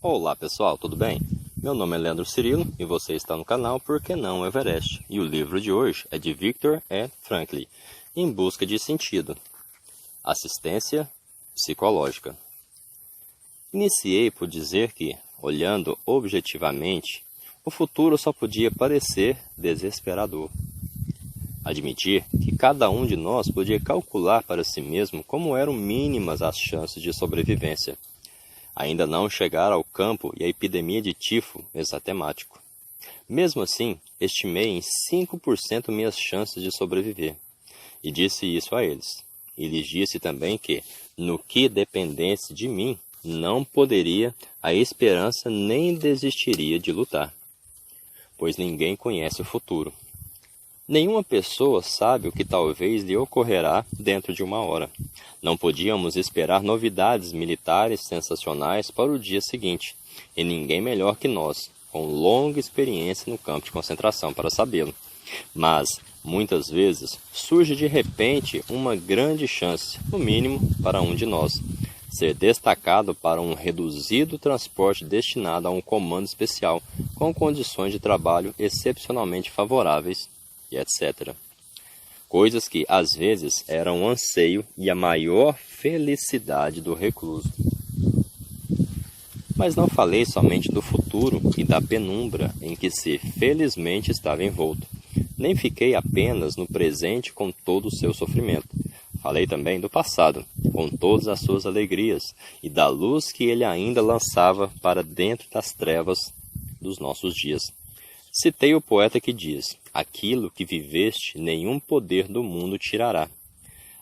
Olá pessoal, tudo bem? Meu nome é Leandro Cirilo e você está no canal Por que não Everest? E o livro de hoje é de Viktor E. Frankl, Em Busca de Sentido. Assistência Psicológica. Iniciei por dizer que, olhando objetivamente, o futuro só podia parecer desesperador. Admitir que cada um de nós podia calcular para si mesmo como eram mínimas as chances de sobrevivência. Ainda não chegara ao campo e a epidemia de tifo exatemático. Mesmo assim, estimei em 5% minhas chances de sobreviver. E disse isso a eles. E lhes disse também que, no que dependesse de mim, não poderia a esperança nem desistiria de lutar. Pois ninguém conhece o futuro. Nenhuma pessoa sabe o que talvez lhe ocorrerá dentro de uma hora. Não podíamos esperar novidades militares sensacionais para o dia seguinte, e ninguém melhor que nós, com longa experiência no campo de concentração para sabê-lo. Mas, muitas vezes, surge de repente uma grande chance, no mínimo para um de nós, ser destacado para um reduzido transporte destinado a um comando especial, com condições de trabalho excepcionalmente favoráveis, e etc. Coisas que, às vezes, eram o anseio e a maior felicidade do recluso. Mas não falei somente do futuro e da penumbra em que se felizmente estava envolto. Nem fiquei apenas no presente com todo o seu sofrimento. Falei também do passado, com todas as suas alegrias, e da luz que ele ainda lançava para dentro das trevas dos nossos dias. Citei o poeta que diz: aquilo que viveste, nenhum poder do mundo tirará.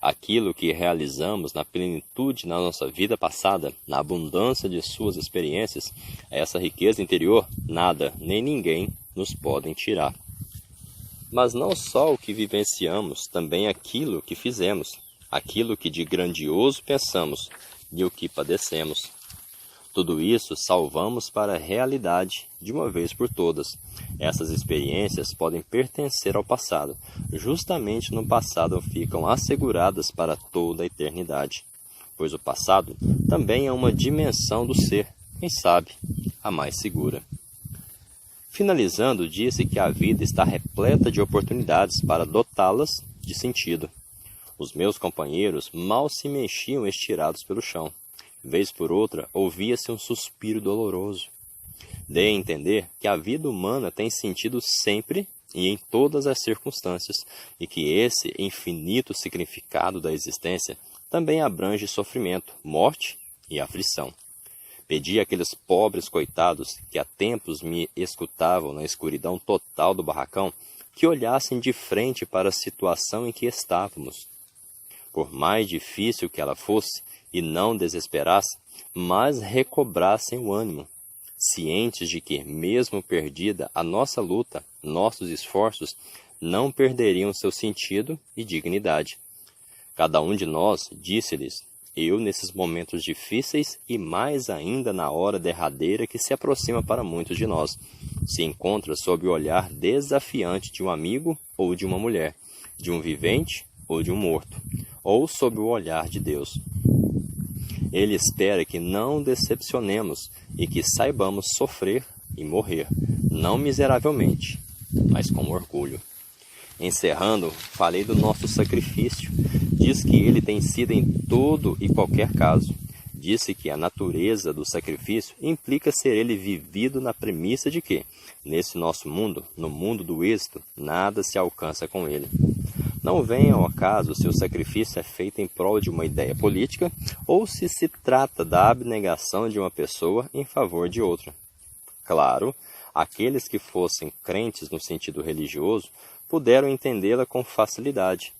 Aquilo que realizamos na plenitude na nossa vida passada, na abundância de suas experiências, essa riqueza interior, nada nem ninguém nos podem tirar. Mas não só o que vivenciamos, também aquilo que fizemos, aquilo que de grandioso pensamos e o que padecemos. Tudo isso salvamos para a realidade, de uma vez por todas. Essas experiências podem pertencer ao passado. Justamente no passado ficam asseguradas para toda a eternidade. Pois o passado também é uma dimensão do ser, quem sabe, a mais segura. Finalizando, disse que a vida está repleta de oportunidades para dotá-las de sentido. Os meus companheiros mal se mexiam estirados pelo chão. Vez por outra, ouvia-se um suspiro doloroso. Dei a entender que a vida humana tem sentido sempre e em todas as circunstâncias, e que esse infinito significado da existência também abrange sofrimento, morte e aflição. Pedi àqueles pobres coitados que há tempos me escutavam na escuridão total do barracão que olhassem de frente para a situação em que estávamos. Por mais difícil que ela fosse, e não desesperassem, mas recobrassem o ânimo, cientes de que, mesmo perdida a nossa luta, nossos esforços não perderiam seu sentido e dignidade. Cada um de nós, disse-lhes, eu nesses momentos difíceis e mais ainda na hora derradeira que se aproxima para muitos de nós, se encontra sob o olhar desafiante de um amigo ou de uma mulher, de um vivente ou de um morto, ou sob o olhar de Deus. Ele espera que não decepcionemos e que saibamos sofrer e morrer, não miseravelmente, mas com orgulho. Encerrando, falei do nosso sacrifício. Diz que ele tem sido em todo e qualquer caso. Disse que a natureza do sacrifício implica ser ele vivido na premissa de que, nesse nosso mundo, no mundo do êxito, nada se alcança com ele. Não venha ao acaso se o sacrifício é feito em prol de uma ideia política ou se trata da abnegação de uma pessoa em favor de outra. Claro, aqueles que fossem crentes no sentido religioso puderam entendê-la com facilidade.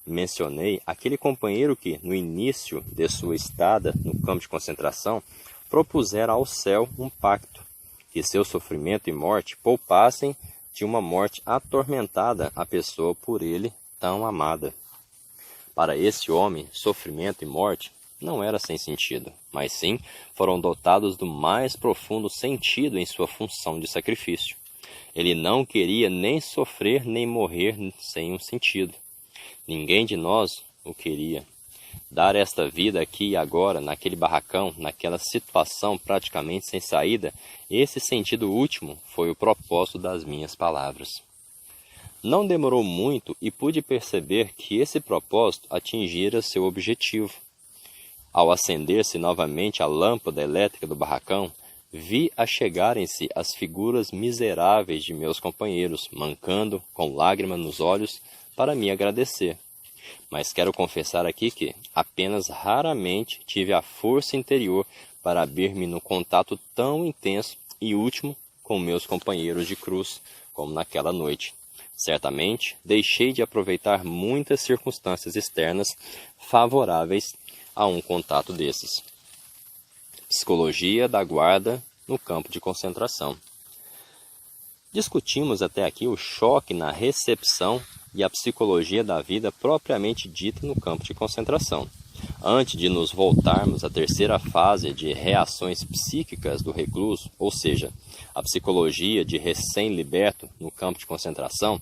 Mencionei aquele companheiro que, no início de sua estada no campo de concentração, propusera ao céu um pacto, que seu sofrimento e morte poupassem de uma morte atormentada a pessoa por ele tão amada. Para esse homem, sofrimento e morte não era sem sentido, mas sim foram dotados do mais profundo sentido em sua função de sacrifício. Ele não queria nem sofrer nem morrer sem um sentido. Ninguém de nós o queria. Dar esta vida aqui e agora, naquele barracão, naquela situação praticamente sem saída, esse sentido último foi o propósito das minhas palavras. Não demorou muito e pude perceber que esse propósito atingira seu objetivo. Ao acender-se novamente a lâmpada elétrica do barracão, vi achegarem-se as figuras miseráveis de meus companheiros, mancando, com lágrimas nos olhos, para me agradecer. Mas quero confessar aqui que apenas raramente tive a força interior para abrir-me no contato tão intenso e último com meus companheiros de cruz, como naquela noite. Certamente, deixei de aproveitar muitas circunstâncias externas favoráveis a um contato desses. Psicologia da guarda no campo de concentração. Discutimos até aqui o choque na recepção e a psicologia da vida propriamente dita no campo de concentração. Antes de nos voltarmos à terceira fase de reações psíquicas do recluso, ou seja, a psicologia de recém-liberto no campo de concentração,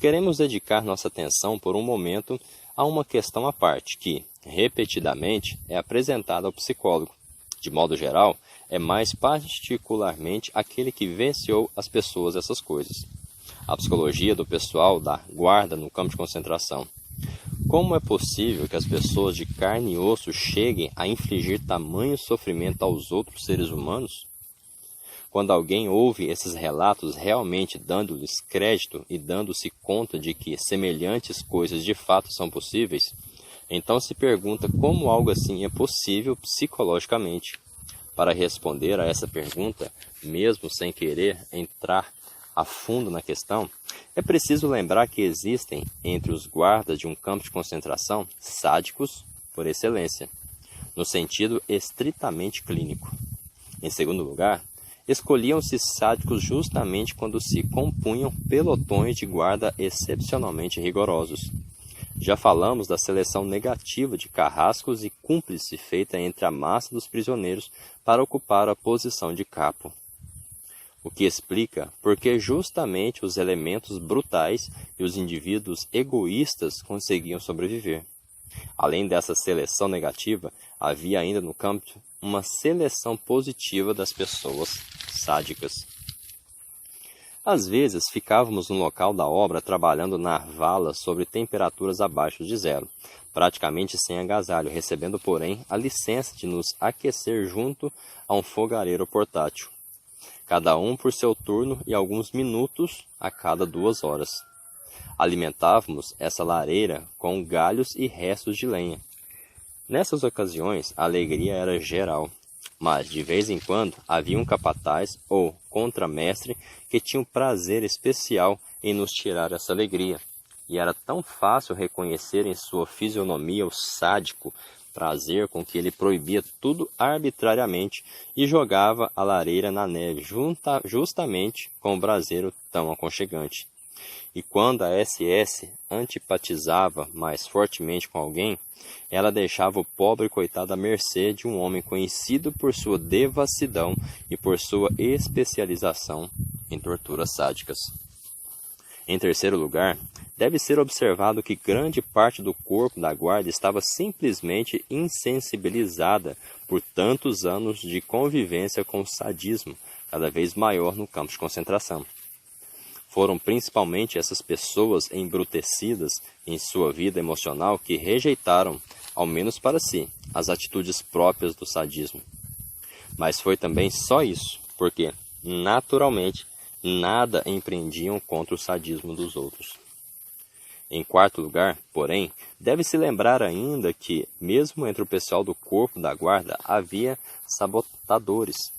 queremos dedicar nossa atenção por um momento a uma questão à parte que, repetidamente, é apresentada ao psicólogo. De modo geral, é mais particularmente aquele que venciou as pessoas essas coisas. A psicologia do pessoal da guarda no campo de concentração. Como é possível que as pessoas de carne e osso cheguem a infligir tamanho sofrimento aos outros seres humanos? Quando alguém ouve esses relatos realmente dando-lhes crédito e dando-se conta de que semelhantes coisas de fato são possíveis, então se pergunta como algo assim é possível psicologicamente. Para responder a essa pergunta, mesmo sem querer entrar a fundo na questão, é preciso lembrar que existem entre os guardas de um campo de concentração sádicos por excelência, no sentido estritamente clínico. Em segundo lugar, escolhiam-se sádicos justamente quando se compunham pelotões de guarda excepcionalmente rigorosos. Já falamos da seleção negativa de carrascos e cúmplice feita entre a massa dos prisioneiros para ocupar a posição de capo. O que explica por que justamente os elementos brutais e os indivíduos egoístas conseguiam sobreviver. Além dessa seleção negativa, havia ainda no campo uma seleção positiva das pessoas sádicas. Às vezes, ficávamos no local da obra trabalhando na vala sobre temperaturas abaixo de zero, praticamente sem agasalho, recebendo, porém, a licença de nos aquecer junto a um fogareiro portátil. Cada um por seu turno e alguns minutos a cada 2 horas. Alimentávamos essa lareira com galhos e restos de lenha. Nessas ocasiões, a alegria era geral. Mas, de vez em quando, havia um capataz ou contramestre que tinha um prazer especial em nos tirar essa alegria. E era tão fácil reconhecer em sua fisionomia o sádico prazer com que ele proibia tudo arbitrariamente e jogava a lareira na neve justamente com o braseiro tão aconchegante. E quando a SS antipatizava mais fortemente com alguém, ela deixava o pobre coitado à mercê de um homem conhecido por sua devassidão e por sua especialização em torturas sádicas. Em terceiro lugar, deve ser observado que grande parte do corpo da guarda estava simplesmente insensibilizada por tantos anos de convivência com o sadismo, cada vez maior no campo de concentração. Foram principalmente essas pessoas embrutecidas em sua vida emocional que rejeitaram, ao menos para si, as atitudes próprias do sadismo. Mas foi também só isso, porque, naturalmente, nada empreendiam contra o sadismo dos outros. Em quarto lugar, porém, deve-se lembrar ainda que, mesmo entre o pessoal do corpo da guarda, havia sabotadores.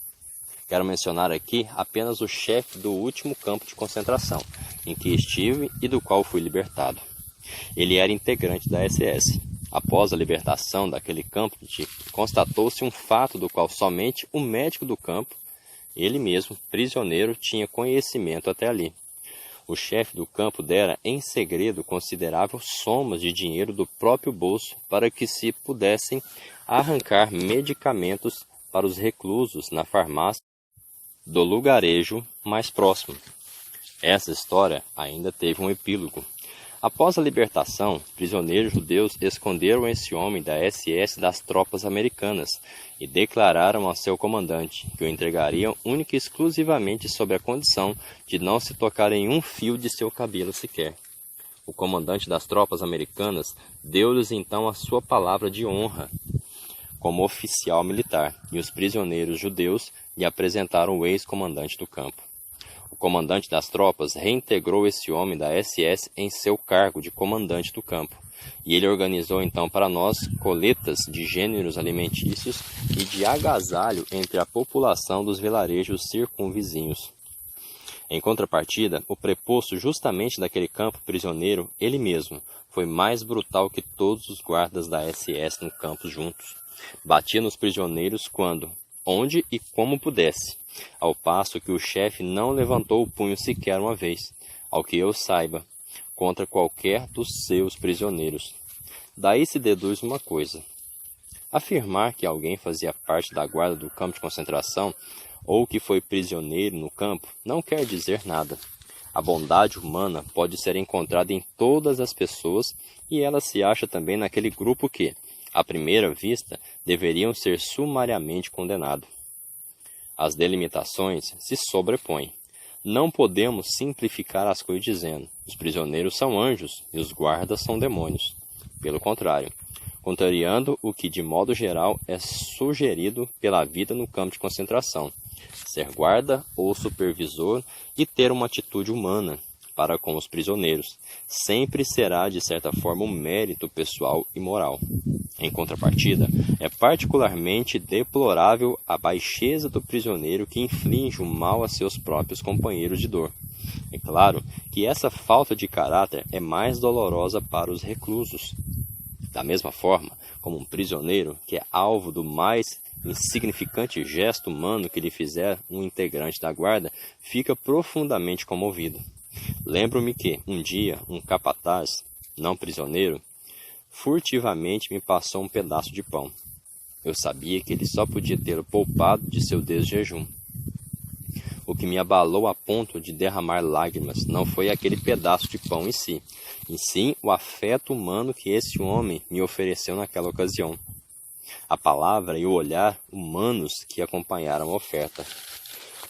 Quero mencionar aqui apenas o chefe do último campo de concentração, em que estive e do qual fui libertado. Ele era integrante da SS. Após a libertação daquele campo, constatou-se um fato do qual somente o médico do campo, ele mesmo, prisioneiro, tinha conhecimento até ali. O chefe do campo dera, em segredo, consideráveis somas de dinheiro do próprio bolso para que se pudessem arrancar medicamentos para os reclusos na farmácia do lugarejo mais próximo. Essa história ainda teve um epílogo. Após a libertação, prisioneiros judeus esconderam esse homem da SS das tropas americanas e declararam a seu comandante que o entregariam única e exclusivamente sob a condição de não se tocar em um fio de seu cabelo sequer. O comandante das tropas americanas deu-lhes então a sua palavra de honra como oficial militar, e os prisioneiros judeus lhe apresentaram o ex-comandante do campo. O comandante das tropas reintegrou esse homem da SS em seu cargo de comandante do campo, e ele organizou então para nós coletas de gêneros alimentícios e de agasalho entre a população dos vilarejos circunvizinhos. Em contrapartida, o preposto justamente daquele campo prisioneiro, ele mesmo, foi mais brutal que todos os guardas da SS no campo juntos. Batia nos prisioneiros quando, onde e como pudesse, ao passo que o chefe não levantou o punho sequer uma vez, ao que eu saiba, contra qualquer dos seus prisioneiros. Daí se deduz uma coisa. Afirmar que alguém fazia parte da guarda do campo de concentração ou que foi prisioneiro no campo não quer dizer nada. A bondade humana pode ser encontrada em todas as pessoas e ela se acha também naquele grupo que, à primeira vista, deveriam ser sumariamente condenados. As delimitações se sobrepõem. Não podemos simplificar as coisas dizendo: os prisioneiros são anjos e os guardas são demônios. Pelo contrário, contrariando o que de modo geral é sugerido pela vida no campo de concentração, ser guarda ou supervisor e ter uma atitude humana para com os prisioneiros sempre será, de certa forma, um mérito pessoal e moral. Em contrapartida, é particularmente deplorável a baixeza do prisioneiro que inflige o mal a seus próprios companheiros de dor. É claro que essa falta de caráter é mais dolorosa para os reclusos. Da mesma forma, como um prisioneiro que é alvo do mais insignificante gesto humano que lhe fizer um integrante da guarda, fica profundamente comovido. Lembro-me que, um dia, um capataz, não prisioneiro, furtivamente me passou um pedaço de pão. Eu sabia que ele só podia tê-lo poupado de seu desjejum. O que me abalou a ponto de derramar lágrimas não foi aquele pedaço de pão em si, e sim o afeto humano que esse homem me ofereceu naquela ocasião. A palavra e o olhar humanos que acompanharam a oferta.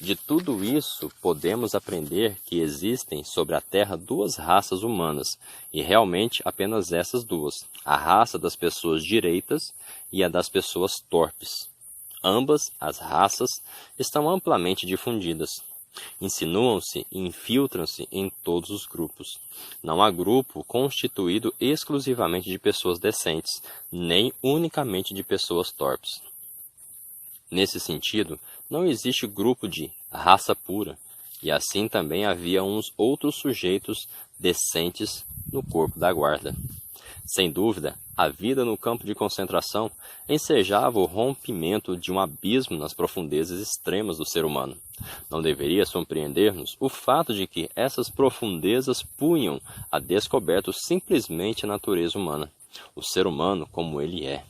De tudo isso, podemos aprender que existem sobre a Terra duas raças humanas, e realmente apenas essas duas, a raça das pessoas direitas e a das pessoas torpes. Ambas as raças estão amplamente difundidas. Insinuam-se e infiltram-se em todos os grupos. Não há grupo constituído exclusivamente de pessoas decentes, nem unicamente de pessoas torpes. Nesse sentido, não existe grupo de raça pura, e assim também havia uns outros sujeitos decentes no corpo da guarda. Sem dúvida, a vida no campo de concentração ensejava o rompimento de um abismo nas profundezas extremas do ser humano. Não deveria surpreender-nos o fato de que essas profundezas punham a descoberto simplesmente a natureza humana, o ser humano como ele é,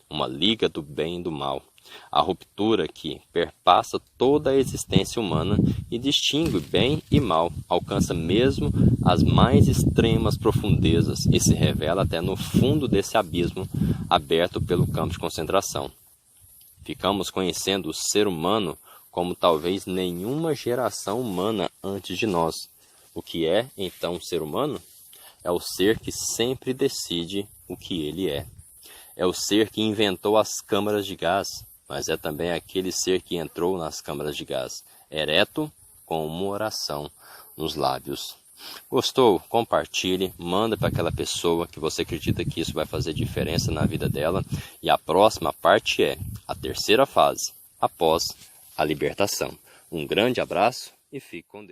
uma liga do bem e do mal. A ruptura que perpassa toda a existência humana e distingue bem e mal, alcança mesmo as mais extremas profundezas e se revela até no fundo desse abismo aberto pelo campo de concentração. Ficamos conhecendo o ser humano como talvez nenhuma geração humana antes de nós. O que é, então, o ser humano? É o ser que sempre decide o que ele é. É o ser que inventou as câmaras de gás, mas é também aquele ser que entrou nas câmaras de gás, ereto, com uma oração nos lábios. Gostou? Compartilhe, manda para aquela pessoa que você acredita que isso vai fazer diferença na vida dela. E a próxima parte é a terceira fase, após a libertação. Um grande abraço e fique com Deus.